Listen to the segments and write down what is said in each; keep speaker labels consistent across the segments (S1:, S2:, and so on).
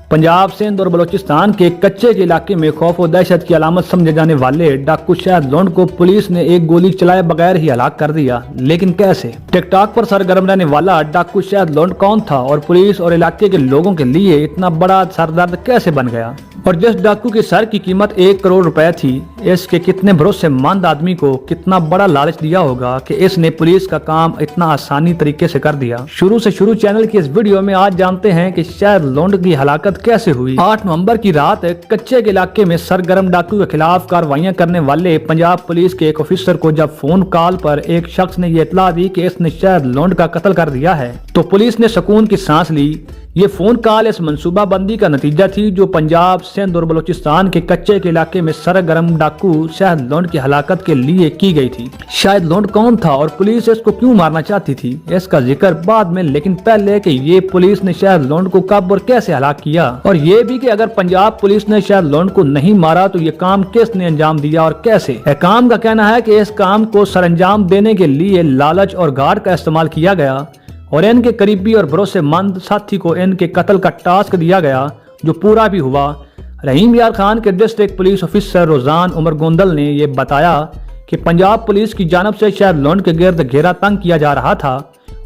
S1: पंजाब, सिंध और बलूचिस्तान के कच्चे के इलाके में खौफ और दहशत की अलामत समझे जाने वाले डाकू शाहिद लोंड को पुलिस ने एक गोली चलाए बगैर ही हलाक कर दिया। लेकिन कैसे? टिकटॉक पर सरगर्म रहने वाला डाकू शाहिद लोंड कौन था और पुलिस और इलाके के लोगों के लिए इतना बड़ा सरदर्द कैसे बन गया? और जिस डाकू के सर की कीमत 1 करोड़ रुपए थी, इसके कितने भरोसेमंद आदमी को कितना बड़ा लालच दिया होगा कि इसने पुलिस का काम इतना आसानी तरीके से कर दिया। शुरू से शुरू चैनल की इस वीडियो में आज जानते हैं कि शाहिद लोंड की हलाकत कैसे हुई। 8 नवंबर की रात कच्चे के इलाके में सरगर्म डाकू के खिलाफ कार्रवाइयां करने वाले पंजाब पुलिस के एक ऑफिसर को जब फोन कॉल पर एक शख्स ने ये इत्तला दी कि इसने शाहिद लोंड का कत्ल कर दिया है, तो पुलिस ने सुकून की सांस ली। ये फोन कॉल इस मंसूबाबंदी का नतीजा थी जो पंजाब, सिंध और बलूचिस्तान के कच्चे के इलाके में सरगर्म डाकू शाहिद लोंड की हलाकत के लिए की गई थी। शाहिद लोंड कौन था और पुलिस इसको क्यों मारना चाहती थी, इसका जिक्र बाद में, लेकिन पहले कि ये पुलिस ने शाहिद लोंड को कब और कैसे हलाक किया, और ये भी कि अगर पंजाब पुलिस ने शाहिद लोंड को नहीं मारा तो ये काम किसने अंजाम दिया और कैसे। हकाम का कहना है कि इस काम को सरअंजाम देने के लिए लालच और गार्ड का इस्तेमाल किया गया और इनके करीबी और भरोसेमंद साथी को इनके कत्ल का टास्क दिया गया, जो पूरा भी हुआ। रहीम यार खान के डिस्ट्रिक्ट पुलिस ऑफिसर रोजान उमर गोंदल ने यह बताया कि पंजाब पुलिस की जानब से शाहिद लोंड के गिर्द घेरा तंग किया जा रहा था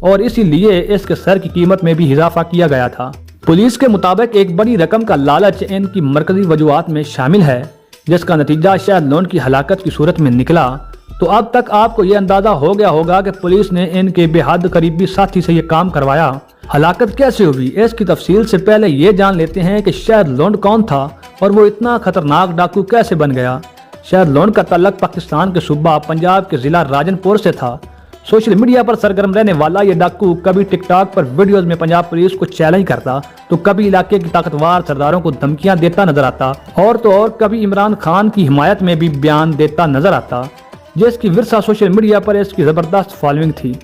S1: और इसीलिए इसके सर की कीमत में भी इजाफा किया गया था। पुलिस के मुताबिक एक बड़ी रकम का लालच इनकी मरकजी वजूहात में शामिल है, जिसका नतीजा शाहिद लोंड की हलाकत की सूरत में निकला। तो अब तक आपको ये अंदाजा हो गया होगा कि पुलिस ने इनके बेहद करीबी साथी से ये काम करवाया। हलाकत कैसे हुई, इसकी तफसील से पहले ये जान लेते हैं कि शाहिद लोंड कौन था और वो इतना खतरनाक डाकू कैसे बन गया। शाहिद लोंड का तल्लक पाकिस्तान के सूबा पंजाब के जिला राजनपुर से था। सोशल मीडिया पर सरगर्म रहने वाला ये डाकू कभी टिकटॉक पर वीडियोस में पंजाब पुलिस को चैलेंज करता, तो कभी इलाके के ताकतवर सरदारों को धमकियां देता नजर आता, और तो और कभी इमरान खान की हिमायत में भी बयान देता नजर आता, जिसकी विरसा सोशल मीडिया पर इसकी जबरदस्त फॉलोइंग थी।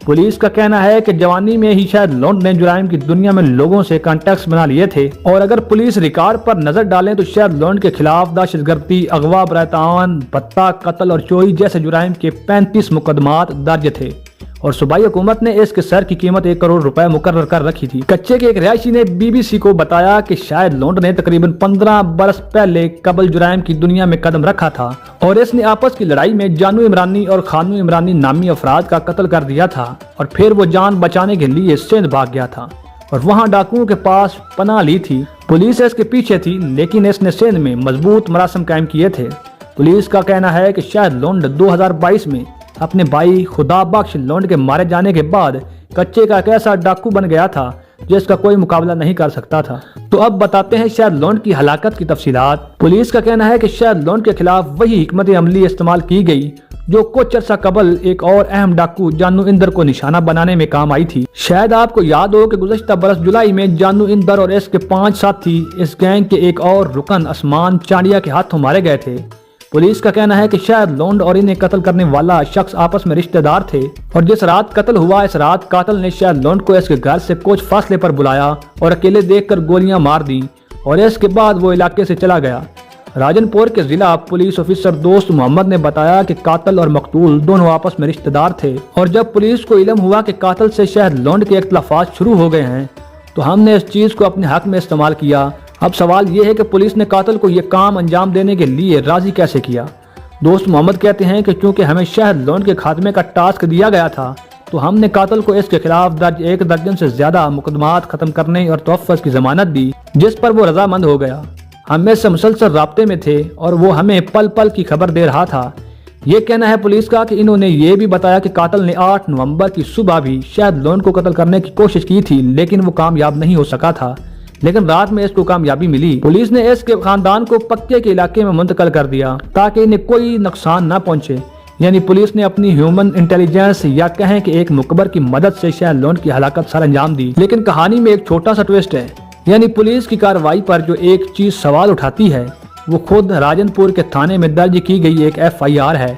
S1: पुलिस का कहना है कि जवानी में ही शाहिद लोंड ने जुराइम की दुनिया में लोगों से कॉन्टेक्ट बना लिए थे, और अगर पुलिस रिकॉर्ड पर नजर डालें तो शाहिद लोंड के खिलाफ दहशतगर्दी, अगवा, बरतान, भत्ता, कत्ल और चोरी जैसे जुराइम के 35 मुकदमात दर्ज थे और सूबाई हुकूमत ने इसके सर की कीमत 1 करोड़ रुपए मुकर्रर कर रखी थी। कच्चे के एक रिहायशी ने BBC को बताया कि शाहिद लोंड ने तकरीबन 15 बरस पहले कबल जुराइम की दुनिया में कदम रखा था और इसने आपस की लड़ाई में जानू इमरानी और खानू इमरानी नामी अफराद का कत्ल कर दिया था और फिर वो जान बचाने के लिए सिंध भाग गया था और वहाँ डाकुओं के पास पनाह ली थी। पुलिस इसके पीछे थी, लेकिन इसने सिंध में मजबूत मरासम कायम किए थे। पुलिस का कहना है कि शाहिद लोंड 2022 में अपने भाई खुदा बख्श लोंड के मारे जाने के बाद कच्चे का एक ऐसा डाकू बन गया था जिसका कोई मुकाबला नहीं कर सकता था। तो अब बताते हैं शाहिद लोंड की हलाकत की तफसीलात। पुलिस का कहना है कि शाहिद लोंड के खिलाफ वही हिकमत अमली इस्तेमाल की गई जो कुछ अर्सा कबल एक और अहम डाकू जानू इंदर को निशाना बनाने में काम आई थी। शायद आपको याद हो कि गुज़श्ता बरस जुलाई में जानू इंदर और इसके 5 साथी इस गैंग के एक और रुकन असमान चांडिया के हाथों मारे गए थे। पुलिस का कहना है कि शाहिद लोंड और इन्हें कत्ल करने वाला शख्स आपस में रिश्तेदार थे और जिस रात कत्ल हुआ, इस रात कातिल ने शाहिद लोंड को इसके घर से कुछ फासले पर बुलाया और अकेले देखकर गोलियां मार दी और इसके बाद वो इलाके से चला गया। राजनपुर के जिला पुलिस ऑफिसर दोस्त मोहम्मद ने बताया कि कातिल और मकतूल दोनों आपस में रिश्तेदार थे और जब पुलिस को इल्म हुआ कि कातिल से शाहिद लोंड के इख्तिलाफात शुरू हो गए हैं तो हमने इस चीज को अपने हक में इस्तेमाल किया। अब सवाल ये है कि पुलिस ने कातिल को ये काम अंजाम देने के लिए राजी कैसे किया। दोस्त मोहम्मद कहते हैं कि क्योंकि हमें शाहिद लोंड के खात्मे का टास्क दिया गया था तो हमने कातिल को इसके खिलाफ दर्ज 1 दर्जन से ज्यादा मुकदमात खत्म करने और तोहफ़्फ़ की जमानत दी, जिस पर वो रजामंद हो गया। हम इससे मुसलसल राब्ते में थे और वो हमें पल पल की खबर दे रहा था। ये कहना है पुलिस का कि इन्होंने ये भी बताया कि कातिल ने 8 नवंबर की सुबह भी शाहिद लोंड को कत्ल करने की कोशिश की थी, लेकिन वो कामयाब नहीं हो सका था, लेकिन रात में इसको कामयाबी मिली। पुलिस ने इसके खानदान को पक्के के इलाके में मुंतकिल कर दिया ताकि इन्हें कोई नुकसान न पहुंचे। यानी पुलिस ने अपनी ह्यूमन इंटेलिजेंस या कहें कि एक मुखबर की मदद से शाहिद लोंड की हलाकत सर अंजाम दी। लेकिन कहानी में एक छोटा सा ट्विस्ट है, यानी पुलिस की कार्रवाई पर जो एक चीज सवाल उठाती है वो खुद राजनपुर के थाने में दर्ज की गई एक FIR है।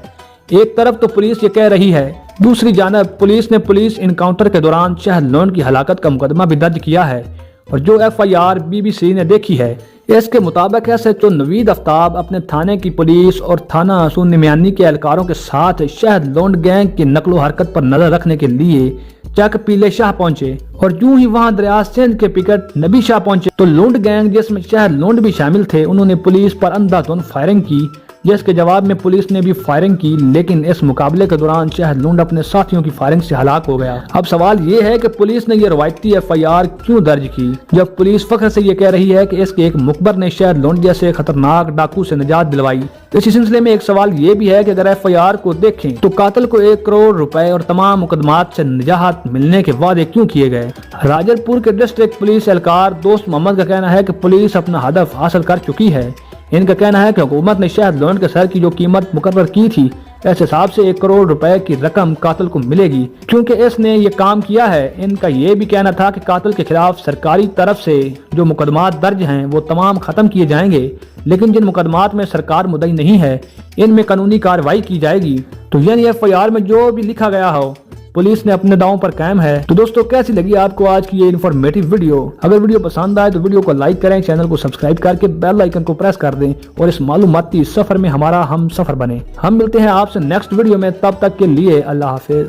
S1: एक तरफ तो पुलिस ये कह रही है, दूसरी जानब पुलिस ने पुलिस इनकाउंटर के दौरान शाहिद लोंड की हलाकत का मुकदमा भी दर्ज किया है और जो FIR BBC ने देखी है इसके मुताबिक SHO नवीद आफ्ताब अपने थाने की पुलिस और थाना सून निमियानी के एहलकारों के साथ शाहिद लोंड गैंग की नकलो हरकत पर नजर रखने के लिए चक पीले शाह पहुंचे और यूं ही वहां दरिया सिंध के पिकेट नबी शाह पहुंचे तो लूंड गैंग जिसमें शहर लूंड भी शामिल थे उन्होंने पुलिस पर अंधाधुंध फायरिंग की, जिसके जवाब में पुलिस ने भी फायरिंग की, लेकिन इस मुकाबले के दौरान शहर लूंड अपने साथियों की फायरिंग से हलाक हो गया। अब सवाल ये है कि पुलिस ने ये रवायती FIR क्यों दर्ज की, जब पुलिस फख्र से ये कह रही है कि इसके एक मुखबर ने शहर लूंड जैसे खतरनाक डाकू से निजात दिलवाई। इसी सिलसिले में एक सवाल ये भी है कि अगर FIR को देखें तो कातिल को 1 करोड़ रुपए और तमाम मुकदमात से निजात मिलने के वादे क्यों किए गए। राजरपुर के डिस्ट्रिक्ट पुलिस एहलकार दोस्त मोहम्मद का कहना है कि पुलिस अपना हदफ हासिल कर चुकी है। इनका कहना है कि हुकूमत ने शहर लूंड के सर की जो कीमत मुकर्रर की थी, इस हिसाब से 1 करोड़ रुपए की रकम कातिल को मिलेगी क्योंकि इसने ये काम किया है। इनका ये भी कहना था कि कातिल के खिलाफ सरकारी तरफ से जो मुकदमात दर्ज हैं वो तमाम खत्म किए जाएंगे, लेकिन जिन मुकदमात में सरकार मुद्दई नहीं है इनमें कानूनी कार्रवाई की जाएगी। तो यानी FIR में जो भी लिखा गया हो पुलिस ने अपने दांव पर कायम है। तो दोस्तों कैसी लगी आपको आज की ये इन्फॉर्मेटिव वीडियो? अगर वीडियो पसंद आए तो वीडियो को लाइक करें, चैनल को सब्सक्राइब करके बेल आइकन को प्रेस कर दें और इस मालूमाती सफर में हमारा हम सफर बने। हम मिलते हैं आपसे नेक्स्ट वीडियो में, तब तक के लिए अल्लाह हाफिज।